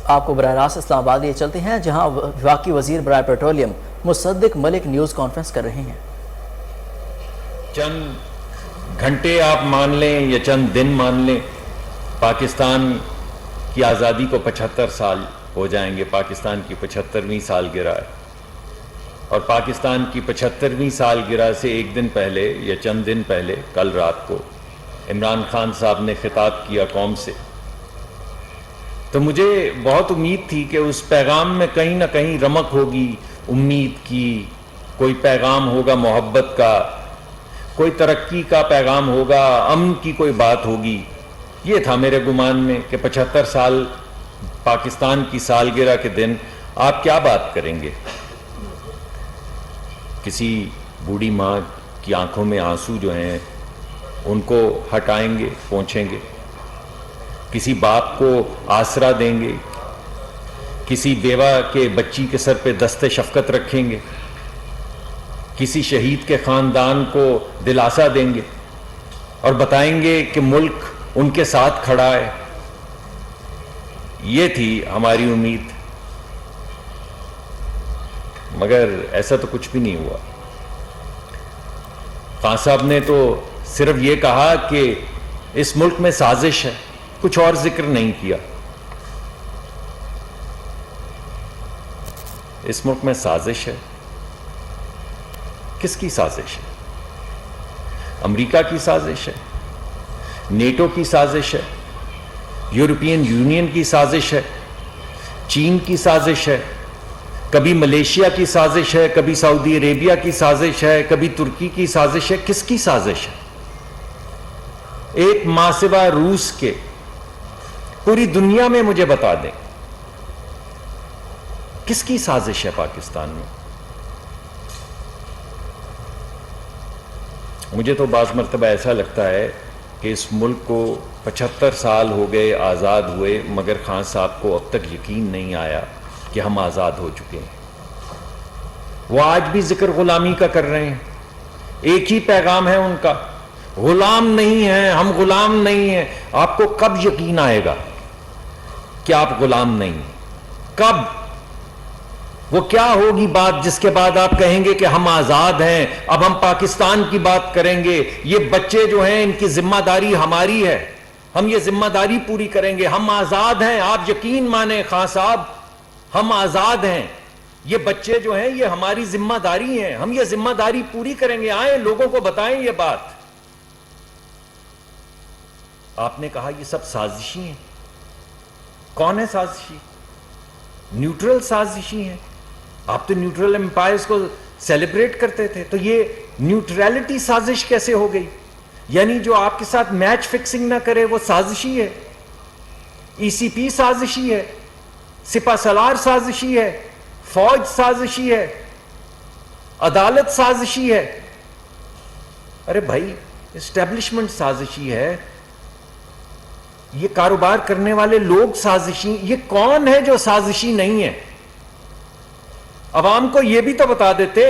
آپ کو براہ راست اسلام آباد لیے چلتے ہیں جہاں وفاقی وزیر برائے پیٹرولیم مصدق ملک نیوز کانفرنس کر رہے ہیں۔ چند گھنٹے آپ مان لیں یا چند دن مان لیں، پاکستان کی آزادی کو 75 سال ہو جائیں گے۔ پاکستان کی 75ویں سالگرہ ہے، اور پاکستان کی 75ویں سالگرہ سے ایک دن پہلے یا چند دن پہلے کل رات کو عمران خان صاحب نے خطاب کیا قوم سے، تو مجھے بہت امید تھی کہ اس پیغام میں کہیں نہ کہیں رمق ہوگی امید کی، کوئی پیغام ہوگا محبت کا، کوئی ترقی کا پیغام ہوگا، امن کی کوئی بات ہوگی۔ یہ تھا میرے گمان میں کہ 75 سال پاکستان کی سالگرہ کے دن آپ کیا بات کریں گے؟ کسی بوڑھی ماں کی آنکھوں میں آنسو جو ہیں ان کو ہٹائیں گے، پونچھیں گے، کسی باپ کو آسرا دیں گے، کسی بیوہ کے بچی کے سر پہ دست شفقت رکھیں گے، کسی شہید کے خاندان کو دلاسا دیں گے اور بتائیں گے کہ ملک ان کے ساتھ کھڑا ہے۔ یہ تھی ہماری امید، مگر ایسا تو کچھ بھی نہیں ہوا۔ خان صاحب نے تو صرف یہ کہا کہ اس ملک میں سازش ہے، کچھ اور ذکر نہیں کیا۔ اس ملک میں سازش ہے، کس کی سازش ہے؟ امریکہ کی سازش ہے، نیٹو کی سازش ہے، یورپین یونین کی سازش ہے، چین کی سازش ہے، کبھی ملیشیا کی سازش ہے، کبھی سعودی عربیہ کی سازش ہے، کبھی ترکی کی سازش ہے۔ کس کی سازش ہے؟ ایک ماہ سوا روس کے پوری دنیا میں مجھے بتا دیں کس کی سازش ہے پاکستان میں؟ مجھے تو بعض مرتبہ ایسا لگتا ہے کہ اس ملک کو 75 سال ہو گئے آزاد ہوئے، مگر خان صاحب کو اب تک یقین نہیں آیا کہ ہم آزاد ہو چکے ہیں۔ وہ آج بھی ذکر غلامی کا کر رہے ہیں، ایک ہی پیغام ہے ان کا، غلام نہیں ہیں ہم، غلام نہیں ہیں۔ آپ کو کب یقین آئے گا کہ آپ غلام نہیں ہیں؟ کب؟ وہ کیا ہوگی بات جس کے بعد آپ کہیں گے کہ ہم آزاد ہیں، اب ہم پاکستان کی بات کریں گے، یہ بچے جو ہیں ان کی ذمہ داری ہماری ہے، ہم یہ ذمہ داری پوری کریں گے، ہم آزاد ہیں۔ آپ یقین مانیں خان صاحب، ہم آزاد ہیں، یہ بچے جو ہیں یہ ہماری ذمہ داری ہیں، ہم یہ ذمہ داری پوری کریں گے۔ آئیں لوگوں کو بتائیں یہ بات۔ آپ نے کہا یہ سب سازشی ہیں۔ کون ہے سازشی؟ نیوٹرل سازشی ہیں۔ آپ تو نیوٹرل امپائرز کو سیلیبریٹ کرتے تھے، تو یہ نیوٹرلٹی سازش کیسے ہو گئی؟ یعنی جو آپ کے ساتھ میچ فکسنگ نہ کرے وہ سازشی ہے، ای سی پی سازشی ہے، سپہ سالار سازشی ہے، فوج سازشی ہے، عدالت سازشی ہے۔ ارے بھائی اسٹیبلشمنٹ سازشی ہے، یہ کاروبار کرنے والے لوگ سازشی۔ یہ کون ہے جو سازشی نہیں ہے؟ عوام کو یہ بھی تو بتا دیتے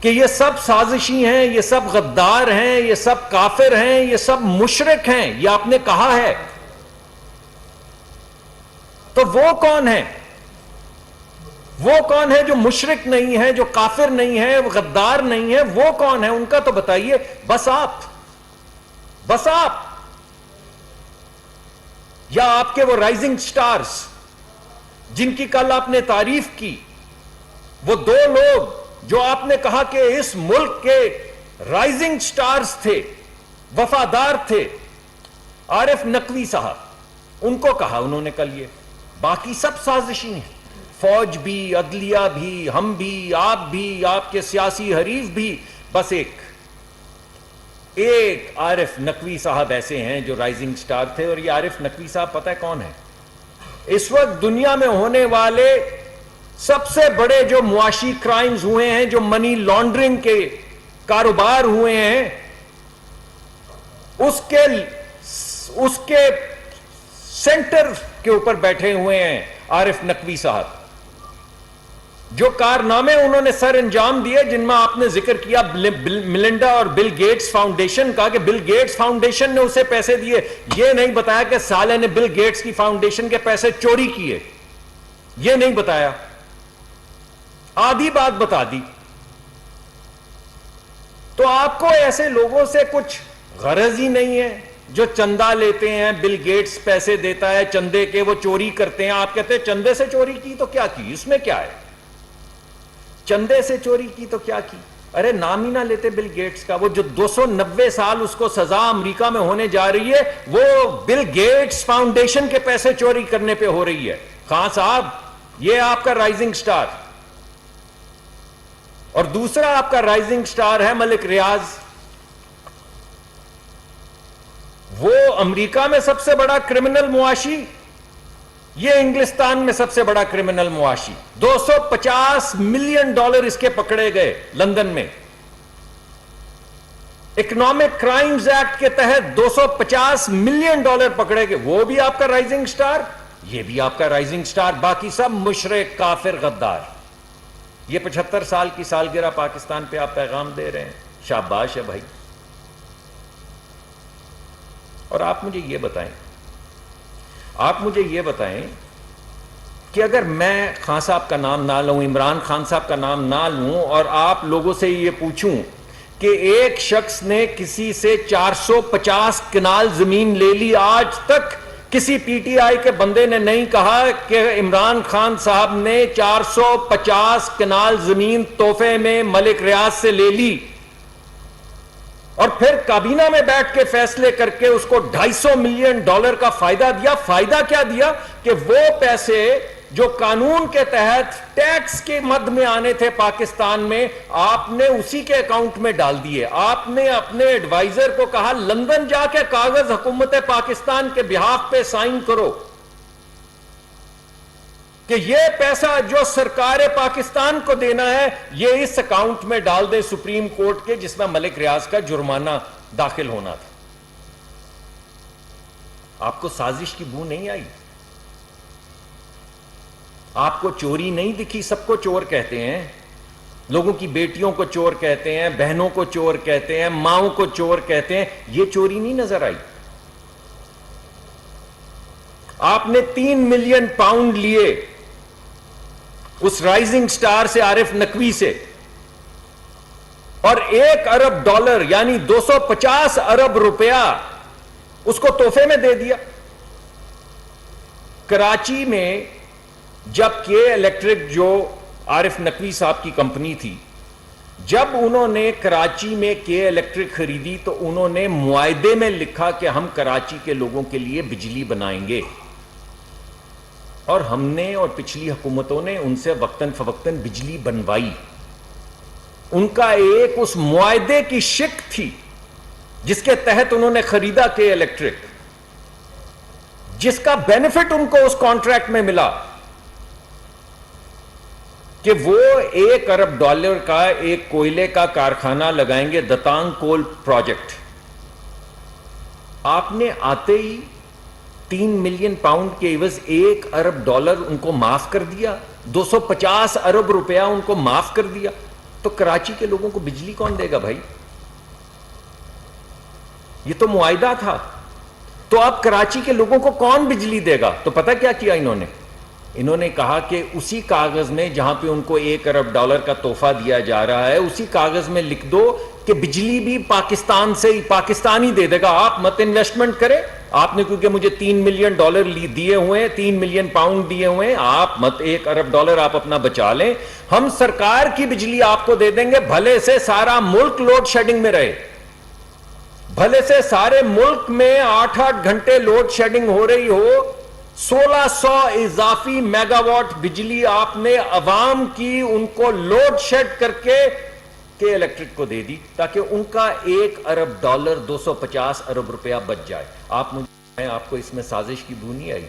کہ یہ سب سازشی ہیں، یہ سب غدار ہیں، یہ سب کافر ہیں، یہ سب مشرک ہیں، یہ آپ نے کہا ہے۔ تو وہ کون ہے؟ وہ کون ہے جو مشرک نہیں ہے، جو کافر نہیں ہے، غدار نہیں ہے؟ وہ کون ہے؟ ان کا تو بتائیے۔ بس آپ یا آپ کے وہ رائزنگ سٹارز جن کی کل آپ نے تعریف کی، وہ دو لوگ جو آپ نے کہا کہ اس ملک کے رائزنگ سٹارز تھے، وفادار تھے، عارف نقوی صاحب، ان کو کہا انہوں نے کل یہ، باقی سب سازشی ہیں، فوج بھی، عدلیہ بھی، ہم بھی، آپ بھی، آپ کے سیاسی حریف بھی۔ بس ایک عارف نقوی صاحب ایسے ہیں جو رائزنگ سٹار تھے، اور یہ عارف نقوی صاحب پتہ ہے کون ہے؟ اس وقت دنیا میں ہونے والے سب سے بڑے جو معاشی کرائمز ہوئے ہیں، جو منی لانڈرنگ کے کاروبار ہوئے ہیں، اس کے سینٹر کے اوپر بیٹھے ہوئے ہیں عارف نقوی صاحب۔ جو کارنامے انہوں نے سر انجام دیے، جن میں آپ نے ذکر کیا ملنڈا اور بل گیٹس فاؤنڈیشن کا، کہ بل گیٹس فاؤنڈیشن نے اسے پیسے دیے، یہ نہیں بتایا کہ سالے نے بل گیٹس کی فاؤنڈیشن کے پیسے چوری کیے۔ یہ نہیں بتایا, آدھی بات بتا دی. تو آپ کو ایسے لوگوں سے کچھ غرض ہی نہیں ہے جو چندہ لیتے ہیں, بل گیٹس پیسے دیتا ہے چندے کے, وہ چوری کرتے ہیں. آپ کہتے ہیں چندے سے چوری کی تو کیا کی, اس میں کیا ہے, چندے سے چوری کی تو کیا کی. ارے نام ہی نہ لیتے بل گیٹس کا. وہ جو 290 سال اس کو سزا امریکہ میں ہونے جا رہی ہے, وہ بل گیٹس فاؤنڈیشن کے پیسے چوری کرنے پہ ہو رہی ہے. خان صاحب, یہ آپ کا رائزنگ سٹار. اور دوسرا آپ کا رائزنگ سٹار ہے ملک ریاض. وہ امریکہ میں سب سے بڑا کرمنل معاشی, یہ انگلستان میں سب سے بڑا کرمنل معاشی. $250 ملین اس کے پکڑے گئے لندن میں. اکنامک کرائمز ایکٹ کے تحت $250 ملین پکڑے گئے. وہ بھی آپ کا رائزنگ سٹار, یہ بھی آپ کا رائزنگ سٹار. باقی سب مشرک, کافر, غدار. یہ 75 سال کی سالگرہ پاکستان پہ آپ پیغام دے رہے ہیں, شاباش ہے بھائی. اور آپ مجھے یہ بتائیں کہ اگر میں خان صاحب کا نام نہ لوں, عمران خان صاحب کا نام نہ لوں, اور آپ لوگوں سے یہ پوچھوں کہ ایک شخص نے کسی سے 450 کنال زمین لے لی, آج تک کسی پی ٹی آئی کے بندے نے نہیں کہا کہ عمران خان صاحب نے 450 کنال زمین تحفے میں ملک ریاض سے لے لی, اور پھر کابینہ میں بیٹھ کے فیصلے کر کے اس کو $250 ملین کا فائدہ دیا. فائدہ کیا دیا کہ وہ پیسے جو قانون کے تحت ٹیکس کے مد میں آنے تھے پاکستان میں, آپ نے اسی کے اکاؤنٹ میں ڈال دیے. آپ نے اپنے ایڈوائزر کو کہا لندن جا کے کاغذ حکومت پاکستان کے بہاف پہ سائن کرو کہ یہ پیسہ جو سرکار پاکستان کو دینا ہے یہ اس اکاؤنٹ میں ڈال دے سپریم کورٹ کے, جس میں ملک ریاض کا جرمانہ داخل ہونا تھا. آپ کو سازش کی بو نہیں آئی, آپ کو چوری نہیں دکھی. سب کو چور کہتے ہیں, لوگوں کی بیٹیوں کو چور کہتے ہیں, بہنوں کو چور کہتے ہیں, ماؤں کو چور کہتے ہیں. یہ چوری نہیں نظر آئی. آپ نے 3 ملین پاؤنڈ لیے اس رائزنگ سٹار سے, عارف نقوی سے, اور $1 ارب یعنی 250 ارب روپیہ اس کو تحفے میں دے دیا. کراچی میں جب کے الیکٹرک, جو عارف نقوی صاحب کی کمپنی تھی, جب انہوں نے کراچی میں کے الیکٹرک خریدی تو انہوں نے معاہدے میں لکھا کہ ہم کراچی کے لوگوں کے لیے بجلی بنائیں گے, اور ہم نے اور پچھلی حکومتوں نے ان سے وقتاً فوقتاً بجلی بنوائی. ان کا ایک اس معاہدے کی شک تھی جس کے تحت انہوں نے خریدا کے الیکٹرک, جس کا بینیفٹ ان کو اس کانٹریکٹ میں ملا کہ وہ $1 ارب کا ایک کوئلے کا کارخانہ لگائیں گے, دتانگ کول پروجیکٹ. آپ نے آتے ہی 3 ملین پاؤنڈ کے عوض $1 ارب ان کو معاف کر دیا, 250 ارب روپیہ ان کو معاف کر دیا. تو کراچی کے لوگوں کو بجلی کون دے گا بھائی؟ یہ تو معاہدہ تھا. تو اب کراچی کے لوگوں کو کون بجلی دے گا؟ تو پتہ کیا کیا انہوں نے کہا کہ اسی کاغذ میں جہاں پہ ان کو $1 ارب کا تحفہ دیا جا رہا ہے, اسی کاغذ میں لکھ دو کہ بجلی بھی پاکستان سے پاکستان ہی دے دے گا, آپ مت انویسٹمنٹ کریں. آپ نے کیونکہ مجھے $3 ملین دیے ہوئے ہیں, 3 ملین پاؤنڈ دیے ہوئے ہیں, آپ مت $1 ارب آپ اپنا بچا لیں, ہم سرکار کی بجلی آپ کو دے دیں گے. بھلے سے سارا ملک لوڈ شیڈنگ میں رہے, بھلے سے سارے ملک میں 8-8 گھنٹے لوڈ شیڈنگ ہو رہی ہو, 1600 اضافی میگا واٹ بجلی آپ نے عوام کی ان کو لوڈ شیڈ کر کے الیکٹرک کو دے دی, تاکہ ان کا $1 ارب 250 ارب روپیہ بچ جائے. آپ کو اس میں سازش کی بو نہیں آئی,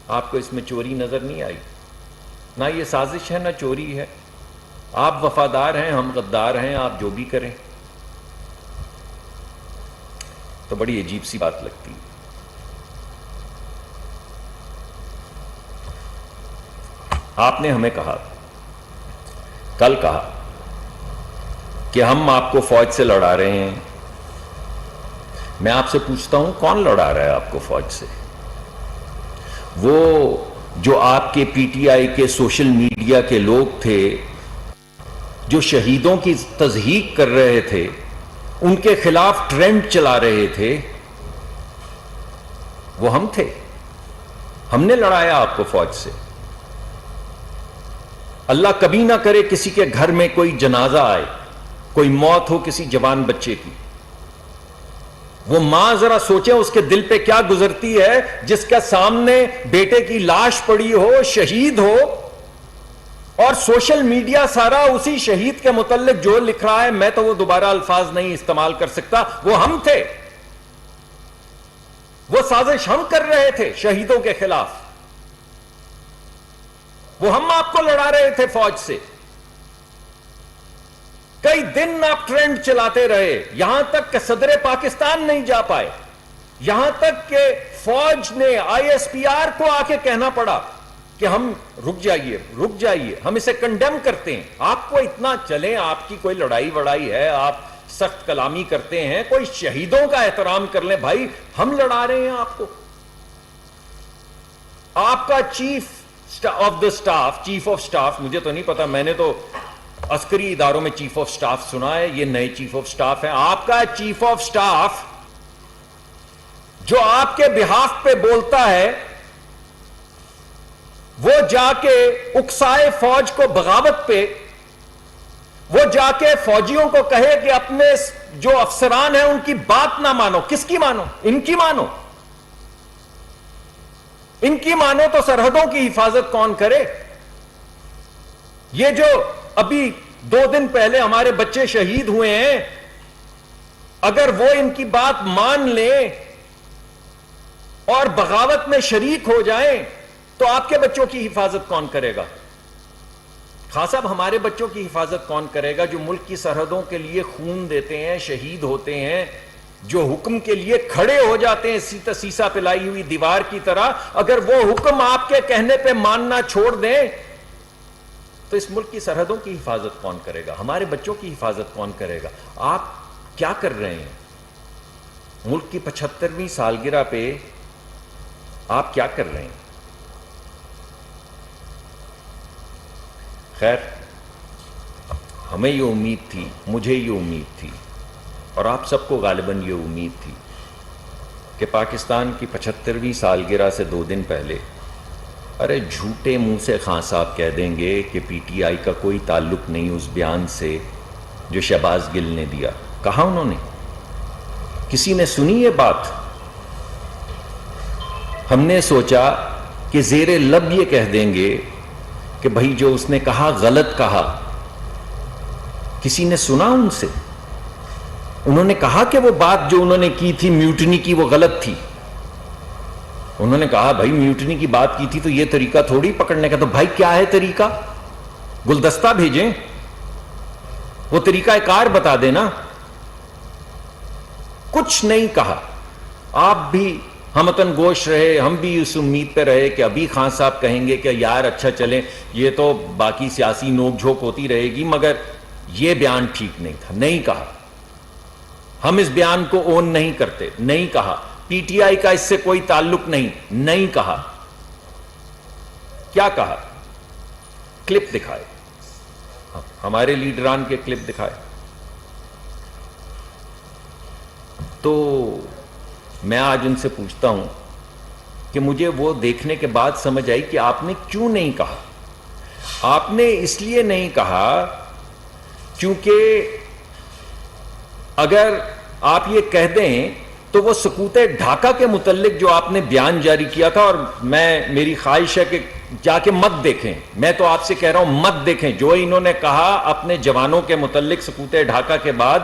آپ کو اس میں چوری نظر نہیں آئی. نہ یہ سازش ہے نہ چوری ہے. آپ وفادار ہیں, ہم غدار ہیں, آپ جو بھی کریں. تو بڑی عجیب سی بات لگتی. آپ نے ہمیں کہا, کل کہا کہ ہم آپ کو فوج سے لڑا رہے ہیں. میں آپ سے پوچھتا ہوں, کون لڑا رہا ہے آپ کو فوج سے؟ وہ جو آپ کے پی ٹی آئی کے سوشل میڈیا کے لوگ تھے جو شہیدوں کی تضحیق کر رہے تھے, ان کے خلاف ٹرینڈ چلا رہے تھے, وہ ہم تھے. ہم نے لڑایا آپ کو فوج سے. اللہ کبھی نہ کرے کسی کے گھر میں کوئی جنازہ آئے, کوئی موت ہو کسی جوان بچے کی. وہ ماں ذرا سوچیں اس کے دل پہ کیا گزرتی ہے جس کا سامنے بیٹے کی لاش پڑی ہو, شہید ہو, اور سوشل میڈیا سارا اسی شہید کے متعلق جو لکھ رہا ہے. میں تو وہ دوبارہ الفاظ نہیں استعمال کر سکتا. وہ ہم تھے. وہ سازش ہم کر رہے تھے شہیدوں کے خلاف. وہ ہم آپ کو لڑا رہے تھے فوج سے. کئی دن آپ ٹرینڈ چلاتے رہے, یہاں تک کہ صدر پاکستان نہیں جا پائے, یہاں تک کہ فوج نے ISPR کو آ کے کہنا پڑا کہ ہم رک جائیے, ہم اسے کنڈیم کرتے ہیں. آپ کو اتنا چلیں, آپ کی کوئی لڑائی وڑائی ہے, آپ سخت کلامی کرتے ہیں, کوئی شہیدوں کا احترام کر لیں بھائی. ہم لڑا رہے ہیں آپ کو. آپ کا چیف آف سٹاف, مجھے تو نہیں پتا, میں نے تو عسکری اداروں میں چیف آف سٹاف سنا ہے, یہ نئے چیف آف سٹاف ہیں. آپ کا چیف آف سٹاف جو آپ کے بہاف پہ بولتا ہے, وہ جا کے اکسائے فوج کو بغاوت پہ, وہ جا کے فوجیوں کو کہے کہ اپنے جو افسران ہیں ان کی بات نہ مانو. کس کی مانو؟ ان کی مانو. ان کی مانو تو سرحدوں کی حفاظت کون کرے؟ یہ جو ابھی 2 دن پہلے ہمارے بچے شہید ہوئے ہیں, اگر وہ ان کی بات مان لیں اور بغاوت میں شریک ہو جائیں تو آپ کے بچوں کی حفاظت کون کرے گا؟ خان صاحب, ہمارے بچوں کی حفاظت کون کرے گا جو ملک کی سرحدوں کے لیے خون دیتے ہیں, شہید ہوتے ہیں, جو حکم کے لیے کھڑے ہو جاتے ہیں سیسا پلائی ہوئی دیوار کی طرح؟ اگر وہ حکم آپ کے کہنے پہ ماننا چھوڑ دیں تو اس ملک کی سرحدوں کی حفاظت کون کرے گا؟ ہمارے بچوں کی حفاظت کون کرے گا؟ آپ کیا کر رہے ہیں؟ ملک کی 75ویں سالگرہ پہ آپ کیا کر رہے ہیں؟ خیر, ہمیں یہ امید تھی, مجھے یہ امید تھی, اور آپ سب کو غالباً یہ امید تھی کہ پاکستان کی 75ویں سالگرہ سے 2 دن پہلے ارے جھوٹے منہ سے خان صاحب کہہ دیں گے کہ پی ٹی آئی کا کوئی تعلق نہیں اس بیان سے جو شہباز گل نے دیا. کہا انہوں نے؟ کسی نے سنی یہ بات؟ ہم نے سوچا کہ زیر لب یہ کہہ دیں گے کہ بھائی جو اس نے کہا غلط کہا. کسی نے سنا ان سے؟ انہوں نے کہا کہ وہ بات جو انہوں نے کی تھی میوٹنی کی وہ غلط تھی. انہوں نے کہا بھائی میوٹنی کی بات کی تھی تو یہ طریقہ تھوڑی پکڑنے کا. تو بھائی کیا ہے طریقہ؟ گلدستہ بھیجیں, وہ طریقہ کار بتا دینا. کچھ نہیں کہا. آپ بھی ہمتن گوش رہے, ہم بھی اس امید پہ رہے کہ ابھی خان صاحب کہیں گے کہ یار اچھا چلیں, یہ تو باقی سیاسی نوک جھوک ہوتی رہے گی, مگر یہ بیان ٹھیک نہیں تھا. نہیں کہا. ہم اس بیان کو اون نہیں کرتے. نہیں کہا. پی ٹی آئی کا اس سے کوئی تعلق نہیں. نہیں کہا. کیا کہا؟ کلپ دکھائے, ہمارے لیڈران کے کلپ دکھائے. تو میں آج ان سے پوچھتا ہوں کہ مجھے وہ دیکھنے کے بعد سمجھ آئی کہ آپ نے کیوں نہیں کہا. آپ نے اس لیے نہیں کہا کیونکہ اگر آپ یہ کہہ دیں تو وہ سکوت ڈھاکہ کے متعلق جو آپ نے بیان جاری کیا تھا, اور میری خواہش ہے کہ جا کے مت دیکھیں, میں تو آپ سے کہہ رہا ہوں مت دیکھیں جو انہوں نے کہا اپنے جوانوں کے متعلق سکوت ڈھاکہ کے بعد,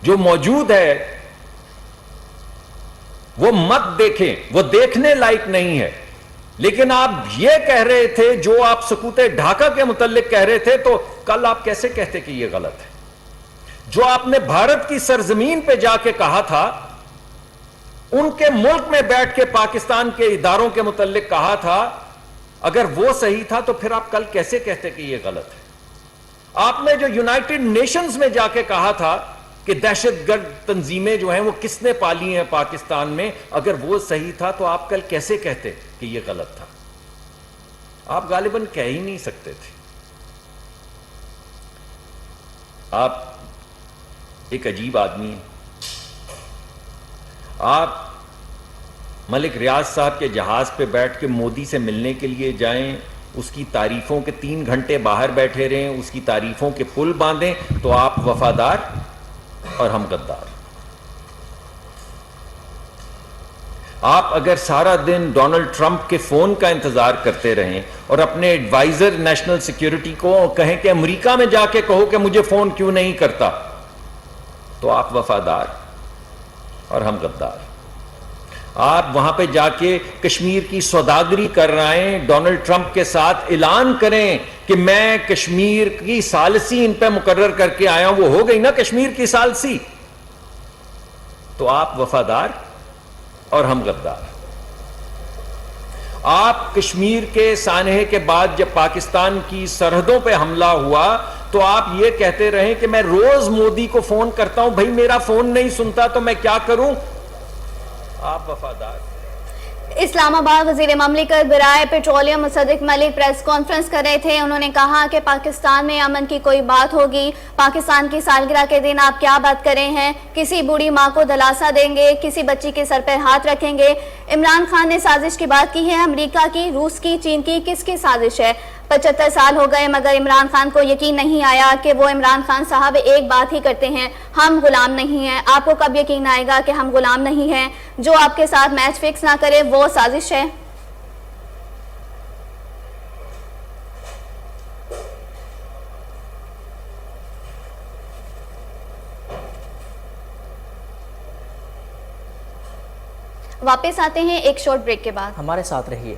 جو موجود ہے وہ مت دیکھیں, وہ دیکھنے لائق نہیں ہے. لیکن آپ یہ کہہ رہے تھے جو آپ سکوت ڈھاکہ کے متعلق کہہ رہے تھے, تو کل آپ کیسے کہتے کہ یہ غلط ہے؟ جو آپ نے بھارت کی سرزمین پہ جا کے کہا تھا, ان کے ملک میں بیٹھ کے پاکستان کے اداروں کے متعلق کہا تھا, اگر وہ صحیح تھا تو پھر آپ کل کیسے کہتے کہ یہ غلط ہے؟ آپ نے جو یونائٹڈ نیشنز میں جا کے کہا تھا کہ دہشت گرد تنظیمیں جو ہیں وہ کس نے پالی ہیں پاکستان میں, اگر وہ صحیح تھا تو آپ کل کیسے کہتے کہ یہ غلط تھا؟ آپ غالباً کہہ ہی نہیں سکتے تھے. آپ ایک عجیب آدمی ہیں. آپ ملک ریاض صاحب کے جہاز پہ بیٹھ کے مودی سے ملنے کے لیے جائیں, اس کی تعریفوں کے 3 گھنٹے باہر بیٹھے رہیں, اس کی تعریفوں کے پل باندھیں, تو آپ وفادار اور ہم غدار. آپ اگر سارا دن ڈونلڈ ٹرمپ کے فون کا انتظار کرتے رہیں اور اپنے ایڈوائزر نیشنل سیکیورٹی کو کہیں کہ امریکہ میں جا کے کہو کہ مجھے فون کیوں نہیں کرتا, تو آپ وفادار اور ہم غدار. آپ وہاں پہ جا کے کشمیر کی سوداگری کر رہے ہیں, ڈونلڈ ٹرمپ کے ساتھ اعلان کریں کہ میں کشمیر کی ثالثی ان پہ مقرر کر کے آیا ہوں, وہ ہو گئی نا کشمیر کی ثالثی, تو آپ وفادار اور ہم غدار. آپ کشمیر کے سانحے کے بعد جب پاکستان کی سرحدوں پہ حملہ ہوا تو آپ یہ کہتے رہیں کہ میں روز مودی کو فون کرتا ہوں, بھائی میرا فون نہیں سنتا تو میں کیا کروں. آپ وفادار. اسلام آباد وزیر مملکت برائے پیٹرولیم مصدق ملک پریس کانفرنس کر رہے تھے. انہوں نے کہا کہ پاکستان میں امن کی کوئی بات ہوگی, پاکستان کی سالگرہ کے دن آپ کیا بات کرے ہیں, کسی بوڑھی ماں کو دلاسا دیں گے, کسی بچی کے سر پر ہاتھ رکھیں گے. عمران خان نے سازش کی بات کی ہے, امریکہ کی, روس کی, چین کی, کس کی سازش ہے. 75 سال ہو گئے مگر عمران خان کو یقین نہیں آیا کہ وہ عمران خان صاحب ایک بات ہی کرتے ہیں, ہم غلام نہیں ہیں. آپ کو کب یقین آئے گا کہ ہم غلام نہیں ہیں؟ جو آپ کے ساتھ میچ فکس نہ کرے وہ سازش ہے. واپس آتے ہیں ایک شارٹ بریک کے بعد. ہمارے ساتھ رہیے.